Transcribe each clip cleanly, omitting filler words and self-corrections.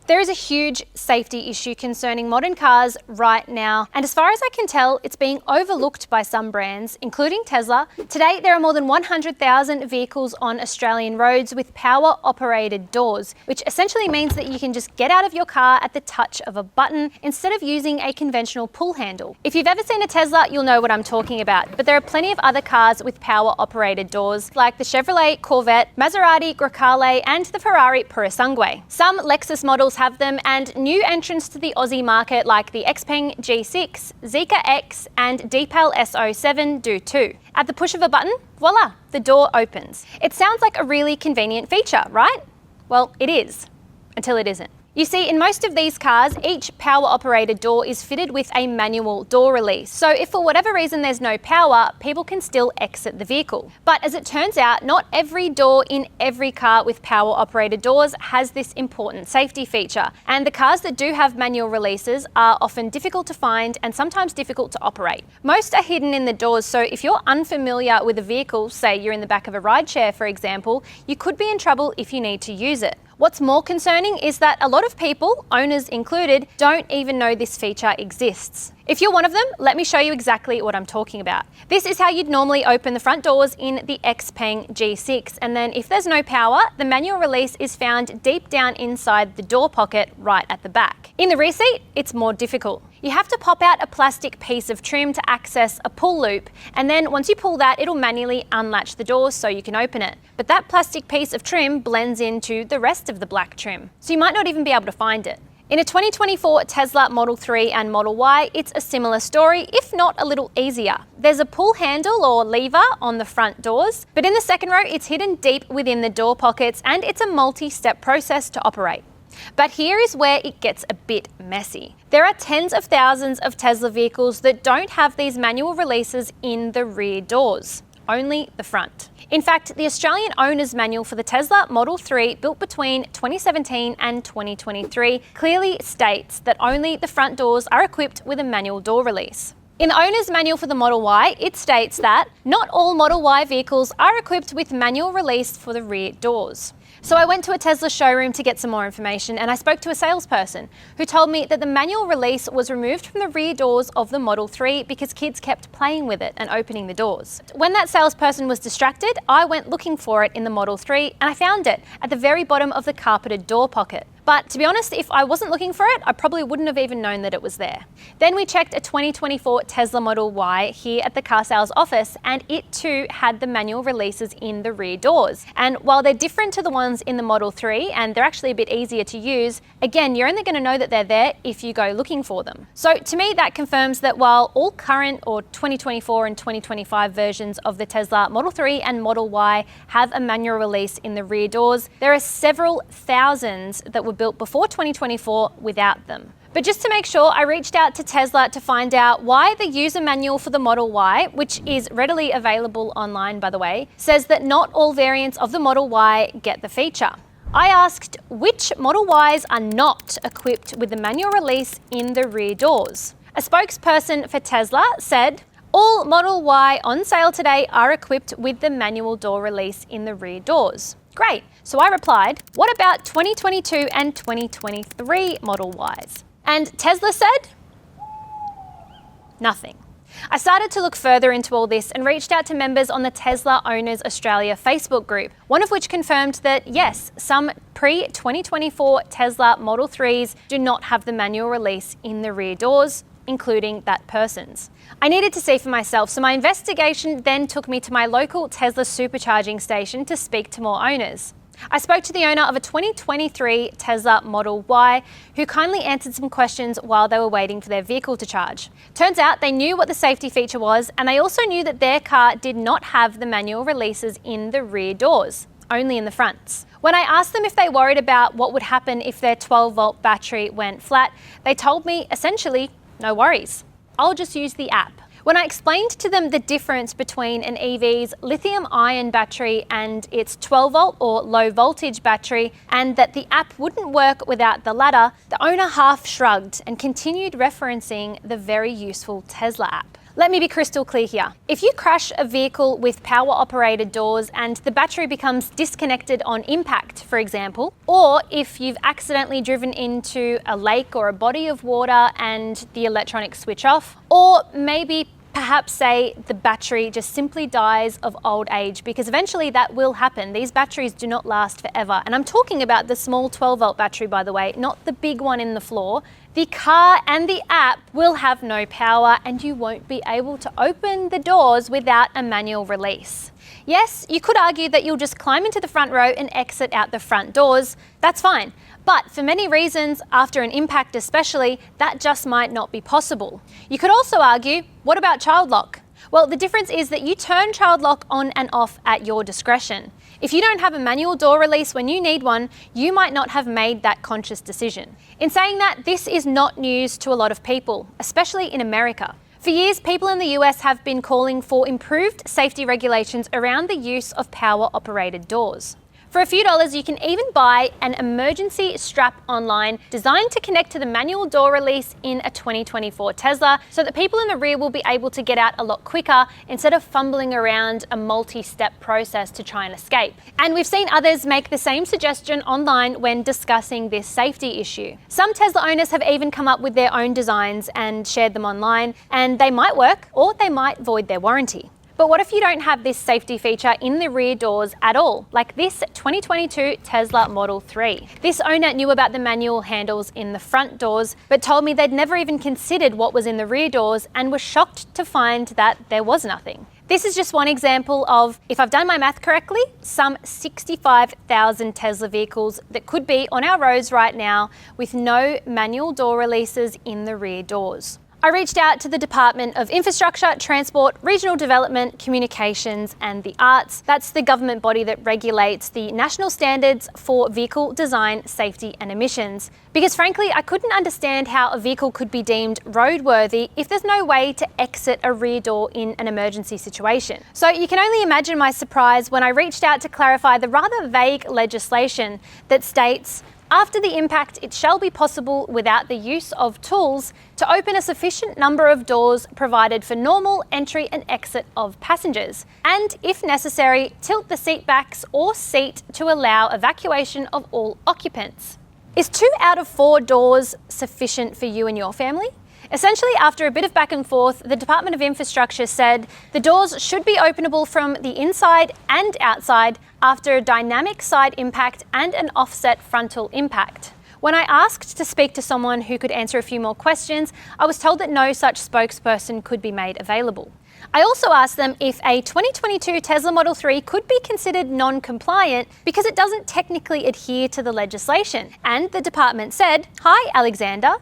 There is a huge safety issue concerning modern cars right now, and as far as I can tell, it's being overlooked by some brands, including Tesla. Today, there are more than 100,000 vehicles on Australian roads with power-operated doors, which essentially means that you can just get out of your car at the touch of a button instead of using a conventional pull handle. If you've ever seen a Tesla, you'll know what I'm talking about, but there are plenty of other cars with power-operated doors, like the Chevrolet Corvette, Maserati Grecale, and the Ferrari Purosangue. Some Lexus models have them, and new entrants to the Aussie market like the Xpeng G6, Zeekr X, and Deepal S07 do too. At the push of a button, voila, the door opens. It sounds like a really convenient feature, right? Well, it is, until it isn't. You see, in most of these cars, each power-operated door is fitted with a manual door release. So if for whatever reason there's no power, people can still exit the vehicle. But as it turns out, not every door in every car with power-operated doors has this important safety feature. And the cars that do have manual releases are often difficult to find and sometimes difficult to operate. Most are hidden in the doors, so if you're unfamiliar with a vehicle, say you're in the back of a rideshare, for example, you could be in trouble if you need to use it. What's more concerning is that a lot of people, owners included, don't even know this feature exists. If you're one of them, let me show you exactly what I'm talking about. This is how you'd normally open the front doors in the Xpeng G6, and then if there's no power, the manual release is found deep down inside the door pocket right at the back. In the rear seat, it's more difficult. You have to pop out a plastic piece of trim to access a pull loop, and then once you pull that, it'll manually unlatch the door so you can open it. But that plastic piece of trim blends into the rest of the black trim, so you might not even be able to find it. In a 2024 Tesla Model 3 and Model Y, it's a similar story, if not a little easier. There's a pull handle or lever on the front doors, but in the second row, it's hidden deep within the door pockets, and it's a multi-step process to operate. But here is where it gets a bit messy. There are tens of thousands of Tesla vehicles that don't have these manual releases in the rear doors, only the front. In fact, the Australian Owner's Manual for the Tesla Model 3, built between 2017 and 2023, clearly states that only the front doors are equipped with a manual door release. In the Owner's Manual for the Model Y, it states that not all Model Y vehicles are equipped with manual release for the rear doors. So I went to a Tesla showroom to get some more information, and I spoke to a salesperson who told me that the manual release was removed from the rear doors of the Model 3 because kids kept playing with it and opening the doors. When that salesperson was distracted, I went looking for it in the Model 3 and I found it at the very bottom of the carpeted door pocket. But to be honest, if I wasn't looking for it, I probably wouldn't have even known that it was there. Then we checked a 2024 Tesla Model Y here at the carsales office, and it too had the manual releases in the rear doors. And while they're different to the ones in the Model 3, and they're actually a bit easier to use, again, you're only going to know that they're there if you go looking for them. So to me, that confirms that while all current or 2024 and 2025 versions of the Tesla Model 3 and Model Y have a manual release in the rear doors, there are several thousands that were built before 2024 without them. But just to make sure, I reached out to Tesla to find out why the user manual for the Model Y, which is readily available online by the way, says that not all variants of the Model Y get the feature. I asked which Model Ys are not equipped with the manual release in the rear doors. A spokesperson for Tesla said, "All Model Y on sale today are equipped with the manual door release in the rear doors." Great. So I replied, "What about 2022 and 2023 Model Ys?" And Tesla said, nothing. I started to look further into all this and reached out to members on the Tesla Owners Australia Facebook group, one of which confirmed that yes, some pre-2024 Tesla Model 3s do not have the manual release in the rear doors, including that person's. I needed to see for myself, so my investigation then took me to my local Tesla supercharging station to speak to more owners. I spoke to the owner of a 2023 Tesla Model Y who kindly answered some questions while they were waiting for their vehicle to charge. Turns out they knew what the safety feature was, and they also knew that their car did not have the manual releases in the rear doors, only in the fronts. When I asked them if they worried about what would happen if their 12-volt battery went flat, they told me essentially, no worries. I'll just use the app. When I explained to them the difference between an EV's lithium-ion battery and its 12-volt or low-voltage battery, and that the app wouldn't work without the latter, the owner half shrugged and continued referencing the very useful Tesla app. Let me be crystal clear here. If you crash a vehicle with power-operated doors and the battery becomes disconnected on impact, for example, or if you've accidentally driven into a lake or a body of water and the electronics switch off, or maybe perhaps say the battery just simply dies of old age, because eventually that will happen. These batteries do not last forever. And I'm talking about the small 12-volt battery, by the way, not the big one in the floor. The car and the app will have no power and you won't be able to open the doors without a manual release. Yes, you could argue that you'll just climb into the front row and exit out the front doors. That's fine. But for many reasons, after an impact especially, that just might not be possible. You could also argue, what about child lock? Well, the difference is that you turn child lock on and off at your discretion. If you don't have a manual door release when you need one, you might not have made that conscious decision. In saying that, this is not news to a lot of people, especially in America. For years, people in the US have been calling for improved safety regulations around the use of power-operated doors. For a few dollars, you can even buy an emergency strap online designed to connect to the manual door release in a 2024 Tesla so that people in the rear will be able to get out a lot quicker instead of fumbling around a multi-step process to try and escape. And we've seen others make the same suggestion online when discussing this safety issue. Some Tesla owners have even come up with their own designs and shared them online, and they might work or they might void their warranty. But what if you don't have this safety feature in the rear doors at all, like this 2022 Tesla Model 3? This owner knew about the manual handles in the front doors, but told me they'd never even considered what was in the rear doors and was shocked to find that there was nothing. This is just one example of, if I've done my math correctly, some 65,000 Tesla vehicles that could be on our roads right now with no manual door releases in the rear doors. I reached out to the Department of Infrastructure, Transport, Regional Development, Communications and the Arts. That's the government body that regulates the national standards for vehicle design, safety and emissions. Because frankly, I couldn't understand how a vehicle could be deemed roadworthy if there's no way to exit a rear door in an emergency situation. So you can only imagine my surprise when I reached out to clarify the rather vague legislation that states, after the impact, it shall be possible without the use of tools to open a sufficient number of doors provided for normal entry and exit of passengers, and if necessary, tilt the seat backs or seat to allow evacuation of all occupants. Is 2 out of 4 doors sufficient for you and your family? Essentially, after a bit of back and forth, the Department of Infrastructure said the doors should be openable from the inside and outside after a dynamic side impact and an offset frontal impact. When I asked to speak to someone who could answer a few more questions, I was told that no such spokesperson could be made available. I also asked them if a 2022 Tesla Model 3 could be considered non-compliant because it doesn't technically adhere to the legislation. And the department said, "Hi, Alexander.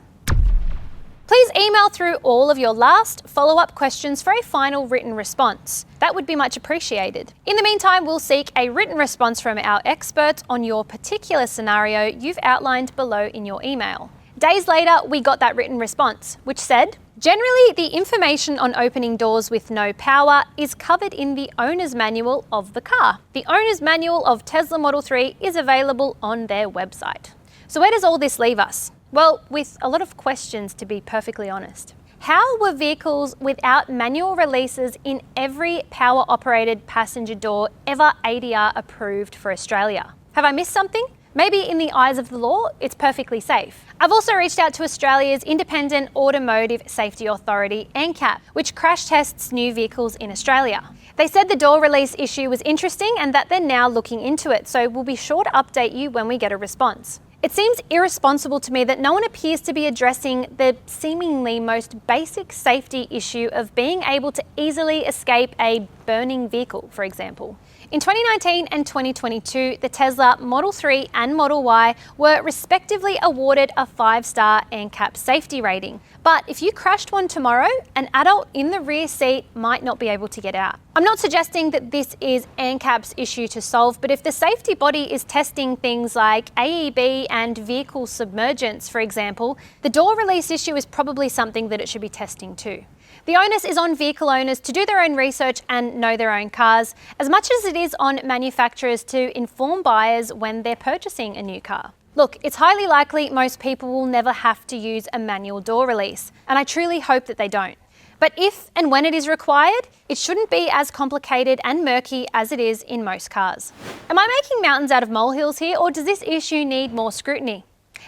Please email through all of your last follow-up questions for a final written response. That would be much appreciated. In the meantime, we'll seek a written response from our experts on your particular scenario you've outlined below in your email." Days later, we got that written response, which said, "Generally, the information on opening doors with no power is covered in the owner's manual of the car. The owner's manual of Tesla Model 3 is available on their website." So where does all this leave us? Well, with a lot of questions, to be perfectly honest. How were vehicles without manual releases in every power-operated passenger door ever ADR approved for Australia? Have I missed something? Maybe in the eyes of the law, it's perfectly safe. I've also reached out to Australia's Independent Automotive Safety Authority, NCAP, which crash tests new vehicles in Australia. They said the door release issue was interesting and that they're now looking into it, so we'll be sure to update you when we get a response. It seems irresponsible to me that no one appears to be addressing the seemingly most basic safety issue of being able to easily escape a burning vehicle, for example. In 2019 and 2022, the Tesla Model 3 and Model Y were respectively awarded a 5-star NCAP safety rating. But if you crashed one tomorrow, an adult in the rear seat might not be able to get out. I'm not suggesting that this is NCAP's issue to solve, but if the safety body is testing things like AEB and vehicle submergence, for example, the door release issue is probably something that it should be testing too. The onus is on vehicle owners to do their own research and know their own cars, as much as it is on manufacturers to inform buyers when they're purchasing a new car. Look, it's highly likely most people will never have to use a manual door release, and I truly hope that they don't. But if and when it is required, it shouldn't be as complicated and murky as it is in most cars. Am I making mountains out of molehills here, or does this issue need more scrutiny?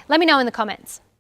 Let me know in the comments.